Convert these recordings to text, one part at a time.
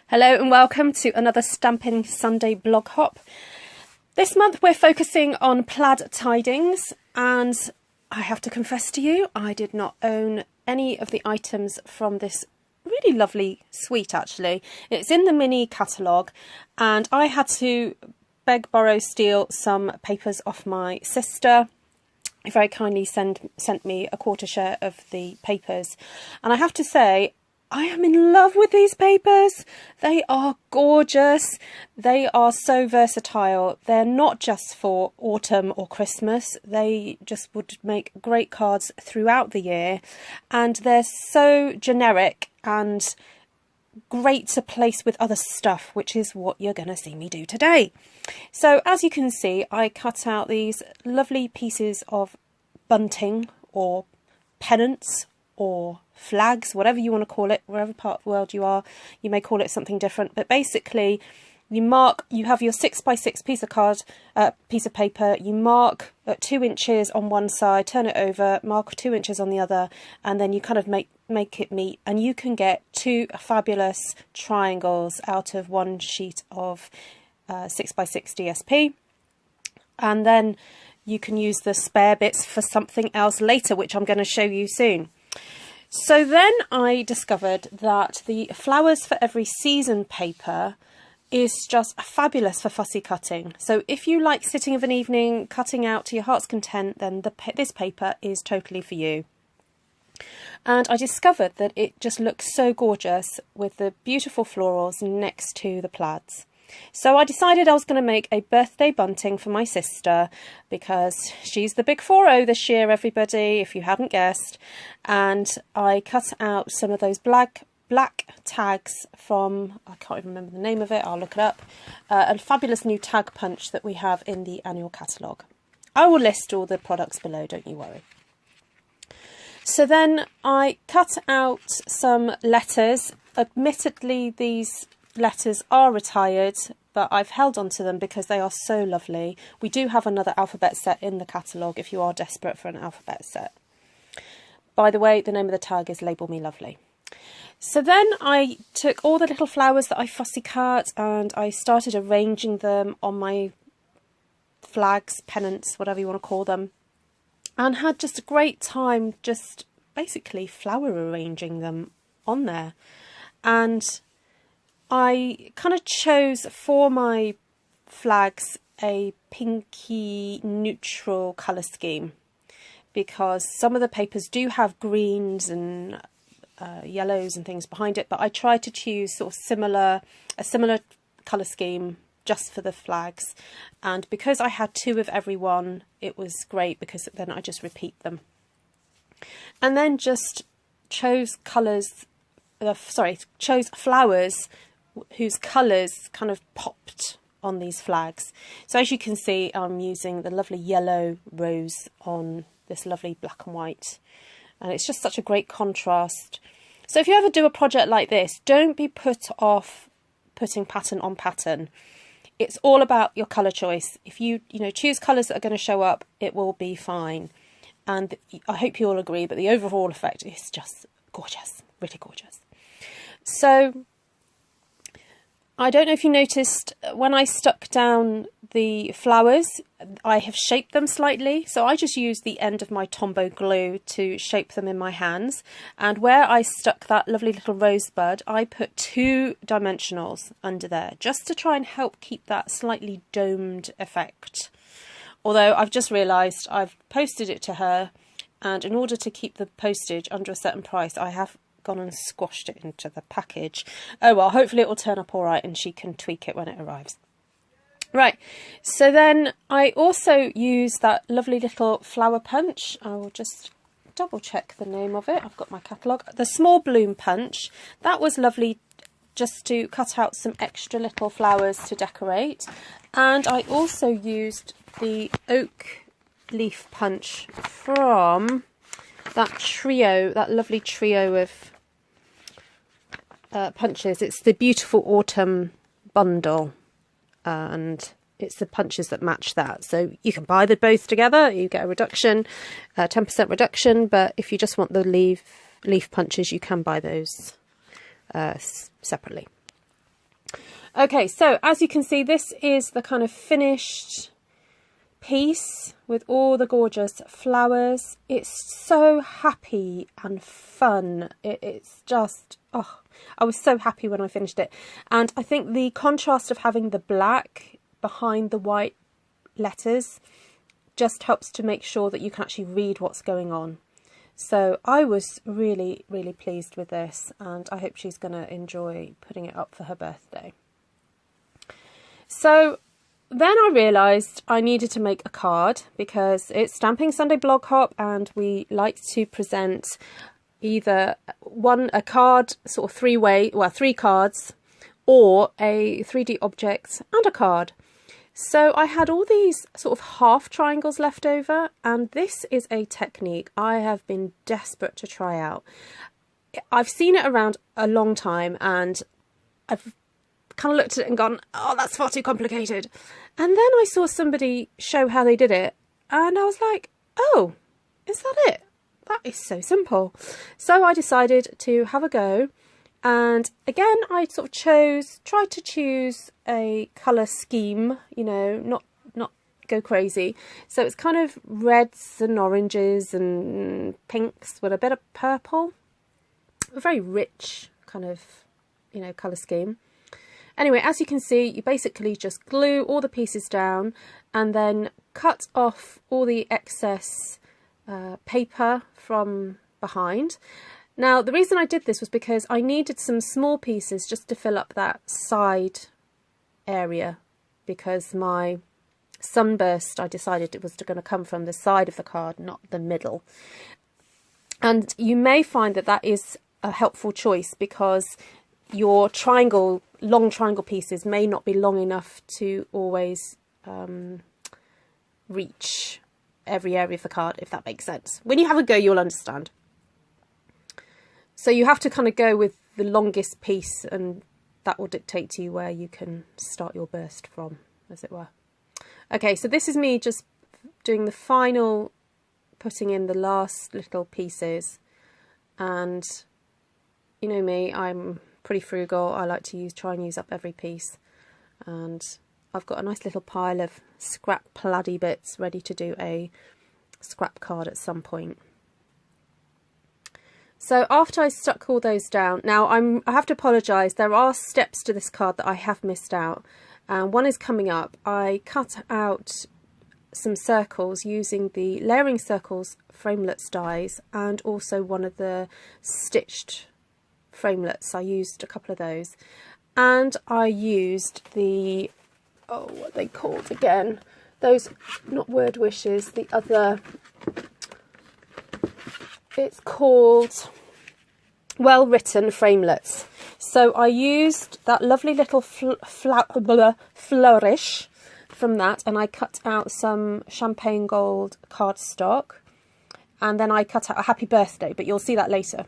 Hello and welcome to another Stampin' Sunday blog hop. This month we're focusing on Plaid Tidings, and I have to confess to you, I did not own any of the items from this really lovely suite actually. It's in the mini catalogue and I had to beg, borrow, steal some papers off my sister. He very kindly sent me a quarter share of the papers, and I have to say I am in love with these papers. They are gorgeous. They are so versatile. They're not just for autumn or Christmas. They just would make great cards throughout the year, and they're so generic and great to place with other stuff, which is what you're going to see me do today. So as you can see, I cut out these lovely pieces of bunting or pennants or flags, whatever you want to call it, wherever part of the world you are, you may call it something different. But basically, you have your 6x6 piece of paper. You mark at 2 inches on one side, turn it over, mark 2 inches on the other, and then you kind of make it meet, and you can get two fabulous triangles out of one sheet of 6x6 DSP, and then you can use the spare bits for something else later, which I'm going to show you soon. So then I discovered that the Flowers for Every Season paper is just fabulous for fussy cutting. So if you like sitting of an evening cutting out to your heart's content, then this paper is totally for you. And I discovered that it just looks so gorgeous with the beautiful florals next to the plaids. So I decided I was going to make a birthday bunting for my sister, because she's the big 4-0 this year, everybody, if you hadn't guessed. And I cut out some of those black tags from, I can't even remember the name of it, I'll look it up, a fabulous new tag punch that we have in the annual catalogue. I will list all the products below, don't you worry. So then I cut out some letters. Admittedly, these letters are retired, but I've held on to them because they are so lovely. We do have another alphabet set in the catalogue if you are desperate for an alphabet set. By the way, the name of the tag is Label Me Lovely. So then I took all the little flowers that I fussy cut and I started arranging them on my flags, pennants, whatever you want to call them, and had just a great time just basically flower arranging them on there. And I kind of chose for my flags a pinky neutral colour scheme, because some of the papers do have greens and yellows and things behind it, but I tried to choose sort of a similar colour scheme just for the flags. And because I had two of every one, it was great because then I just repeat them. And then just chose flowers whose colours kind of popped on these flags. So as you can see, I'm using the lovely yellow rose on this lovely black and white, and it's just such a great contrast. So if you ever do a project like this, don't be put off putting pattern on pattern. It's all about your colour choice. If you choose colours that are going to show up, it will be fine. And I hope you all agree, but the overall effect is just gorgeous, really gorgeous. So I don't know if you noticed, when I stuck down the flowers, I have shaped them slightly. So I just used the end of my Tombow glue to shape them in my hands. And where I stuck that lovely little rosebud, I put 2 dimensionals under there, just to try and help keep that slightly domed effect. Although I've just realised I've posted it to her, and in order to keep the postage under a certain price, I have gone and squashed it into the package. Oh well, hopefully it will turn up all right and she can tweak it when it arrives. Right, so then I also use that lovely little flower punch. I will just double check the name of it. I've got my catalogue. The small bloom punch. That was lovely just to cut out some extra little flowers to decorate. And I also used the oak leaf punch from that lovely trio of punches. It's the Beautiful Autumn bundle, and it's the punches that match that. So you can buy them both together, you get a reduction, 10% reduction, but if you just want the leaf punches, you can buy those separately. Okay, so as you can see, this is the kind of finished piece with all the gorgeous flowers. It's so happy and fun. It's just, oh, I was so happy when I finished it. And I think the contrast of having the black behind the white letters just helps to make sure that you can actually read what's going on. So I was really, really pleased with this, and I hope she's going to enjoy putting it up for her birthday. So then I realised I needed to make a card, because it's Stamping Sunday Blog Hop and we like to present either a card, sort of three cards, or a 3D object and a card. So I had all these sort of half triangles left over, and this is a technique I have been desperate to try out. I've seen it around a long time and I've kind of looked at it and gone, oh, that's far too complicated. And then I saw somebody show how they did it and I was like, oh, is that it? That is so simple. So I decided to have a go, and again I sort of tried to choose a colour scheme, you know, not go crazy. So it's kind of reds and oranges and pinks with a bit of purple. A very rich kind of, you know, colour scheme. Anyway, as you can see, you basically just glue all the pieces down and then cut off all the excess paper from behind. Now, the reason I did this was because I needed some small pieces just to fill up that side area, because my sunburst, I decided it was going to come from the side of the card, not the middle. And you may find that that is a helpful choice, because your long triangle pieces may not be long enough to always reach every area of the card, if that makes sense. When you have a go, you'll understand. So you have to kind of go with the longest piece, and that will dictate to you where you can start your burst from, as it were. Okay, so this is me just doing the final, putting in the last little pieces. And you know me, I'm pretty frugal. I like to try and use up every piece, and I've got a nice little pile of scrap plaiddy bits ready to do a scrap card at some point. So after I stuck all those down, now I have to apologise, there are steps to this card that I have missed out, and one is coming up. I cut out some circles using the Layering Circles framelets dies, and also one of the stitched framelets. I used a couple of those, and I used the, oh, what are they called again? Those, not Word Wishes, the other, it's called Well Written Framelets. So I used that lovely little flourish from that, and I cut out some champagne gold cardstock, and then I cut out a happy birthday, but you'll see that later.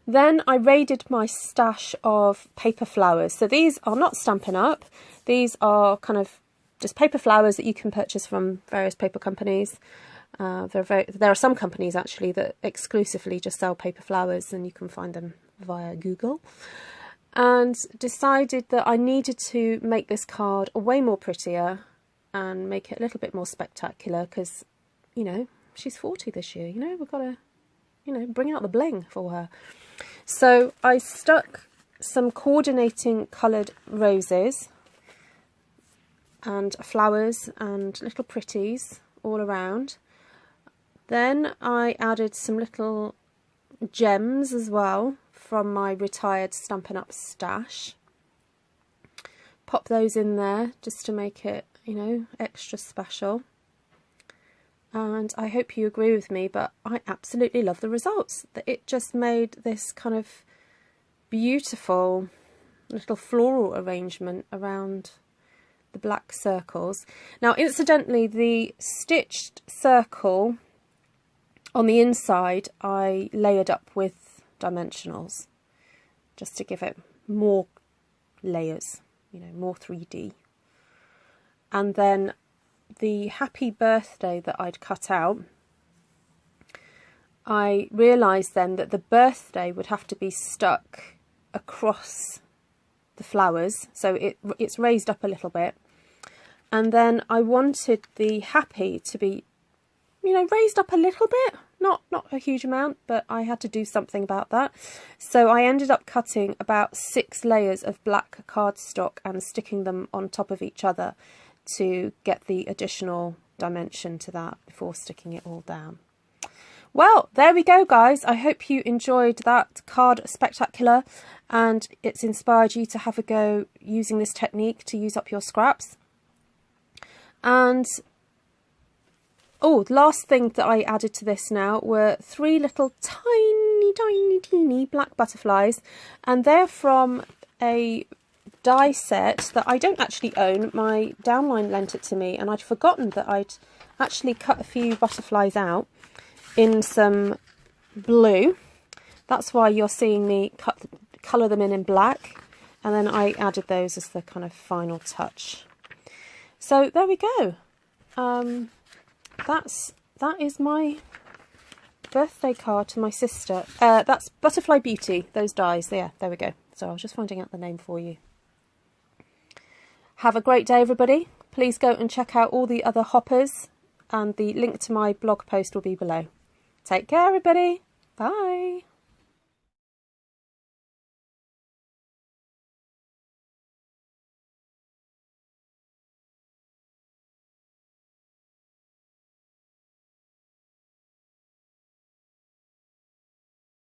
Then I raided my stash of paper flowers. So these are not Stampin' Up. These are kind of just paper flowers that you can purchase from various paper companies. There are some companies actually that exclusively just sell paper flowers, and you can find them via Google. And decided that I needed to make this card way more prettier and make it a little bit more spectacular, because, you know, she's 40 this year, you know, we've got to, you know, bring out the bling for her. So I stuck some coordinating coloured roses and flowers and little pretties all around. Then I added some little gems as well from my retired Stampin' Up stash. Pop those in there just to make it, you know, extra special. And I hope you agree with me, but I absolutely love the results. It just made this kind of beautiful little floral arrangement around the black circles. Now, incidentally, the stitched circle on the inside I layered up with dimensionals just to give it more layers, you know, more 3D. And then the happy birthday that I'd cut out, I realised then that the birthday would have to be stuck across the flowers, so it's raised up a little bit. And then I wanted the happy to be, you know, raised up a little bit, not a huge amount, but I had to do something about that. So I ended up cutting about 6 layers of black cardstock and sticking them on top of each other to get the additional dimension to that before sticking it all down. Well, there we go, guys. I hope you enjoyed that card spectacular and it's inspired you to have a go using this technique to use up your scraps. And oh, the last thing that I added to this now were 3 little teeny black butterflies, and they're from a die set that I don't actually own. My downline lent it to me, and I'd forgotten that I'd actually cut a few butterflies out in some blue. That's why you're seeing me colour them in black, and then I added those as the kind of final touch. So there we go. That is my birthday card to my sister. That's Butterfly Beauty, those dies. Yeah, there we go. So I was just finding out the name for you. Have a great day, everybody. Please go and check out all the other hoppers, and the link to my blog post will be below. Take care, everybody. Bye.